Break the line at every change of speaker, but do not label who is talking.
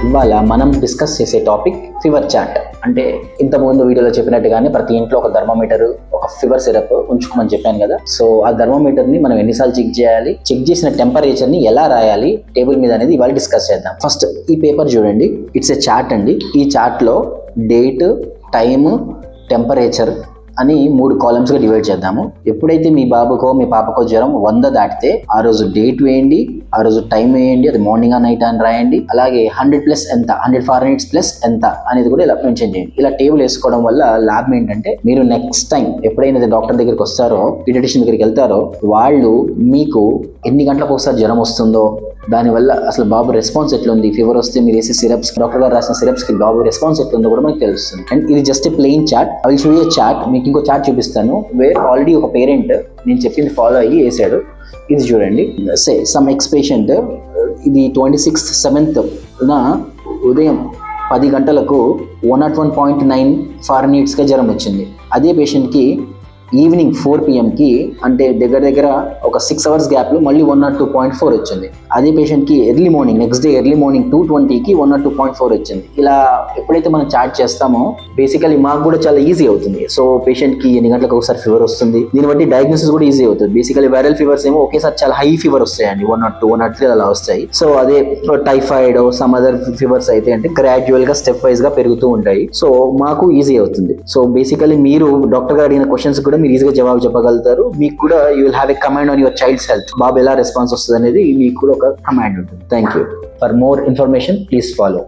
ఇవాళ మనం డిస్కస్ చేసే టాపిక్ ఫీవర్ చాట్. అంటే ఇంతకుముందు వీడియోలో చెప్పినట్టుగానే ప్రతి ఇంట్లో ఒక థర్మోమీటర్, ఒక ఫీవర్ సిరప్ ఉంచుకోమని చెప్పాను కదా. సో ఆ థర్మోమీటర్ ని మనం ఎన్నిసార్లు చెక్ చేయాలి, చెక్ చేసిన టెంపరేచర్ ని ఎలా రాయాలి టేబుల్ మీద అనేది ఇవాళ డిస్కస్ చేద్దాం. ఫస్ట్ ఈ పేపర్ చూడండి, ఇట్స్ ఏ చార్ట్ అండి. ఈ చార్ట్ లో డేట్, టైమ్, టెంపరేచర్ అని 3 కాలమ్స్గా డివైడ్ చేద్దాము. ఎప్పుడైతే మీ బాబుకో మీ పాపకో జ్వరం 100 దాటితే ఆ రోజు డేట్ వేయండి, ఆ రోజు టైం వేయండి, అది మార్నింగ్ ఆ నైట్ అని రాయండి. అలాగే 100+ ఎంత, 100 ఫారెన్హీట్ ప్లస్ ఎంత అనేది కూడా ఇలా మెన్షన్ చేయండి. ఇలా టేబుల్ వేసుకోవడం వల్ల లాభం ఏంటంటే మీరు నెక్స్ట్ టైం ఎప్పుడైనా డాక్టర్ దగ్గరికి వస్తారో, పీడియాట్రిషియన్ దగ్గరికి వెళ్తారో, వాళ్ళు మీకు ఎన్ని గంటలకు ఒకసారి జ్వరం వస్తుందో, దానివల్ల అసలు బాబు రెస్పాన్స్ ఎట్లుంది, ఫీవర్ వస్తే మీరు వేసే సిరప్స్, డాక్టర్ గారు రాసిన సిరప్స్ కి బాబు రెస్పాన్స్ ఎట్లుందో కూడా మనకు తెలుస్తుంది. అండ్ ఇది just a plain chart. I will show you chart. మీకు ఇంకో చార్ట్ చూపిస్తాను వేర్ ఆల్రెడీ ఒక పేరెంట్ నేను చెప్పింది ఫాలో అయ్యి వేసాడు. ఇది చూడండి, సే సమ్ ఎక్స్ పేషెంట్, ఇది 26/7 ఉదయం 10 గంటలకు 101.9 ఫారెన్హీట్స్గా జ్వరం వచ్చింది. అదే పేషెంట్కి ఈవినింగ్ 4 PM అంటే దగ్గర ఒక 6 hours గ్యాప్లో మళ్ళీ 102.4 వచ్చింది. అదే పేషెంట్కి early morning, next day early morning 2:20కి 102.4 వచ్చింది. ఇలా ఎప్పుడైతే మనం చార్ట్ చేస్తామో బేసికలీ మాకు కూడా చాలా ఈజీ అవుతుంది. సో పేషెంట్కి ఎన్ని గంటలకు ఒకసారి ఫీవర్ వస్తుంది, దీన్ని బట్టి డయాగ్నోసిస్ కూడా ఈజీ అవుతుంది. బేసికలీ వైరల్ ఫీవర్స్ ఏమో ఒకేసారి చాలా హై ఫీవర్ వస్తాయండి, 102, 103 అలా వస్తాయి. సో అదే టైఫాయిడ్, సమ్ అదర్ ఫీవర్స్ అయితే అంటే గ్రాడ్యువల్ గా స్టెప్ వైజ్ గా పెరుగుతూ ఉంటాయి. సో మాకు ఈజీ అవుతుంది. సో బేసికలీ మీరు డాక్టర్ గారు అడిగిన క్వశ్చన్స్ కూడా మీరు ఈజీగా జవాబు చెప్పగలుగుతారు. మీకు కూడా you will have a command on your child's health. బాబు ఎలా రెస్పాన్స్ వస్తుంది అనేది మీకు కూడా ఒక కమాండ్ ఉంటుంది. Thank you. For more information please follow.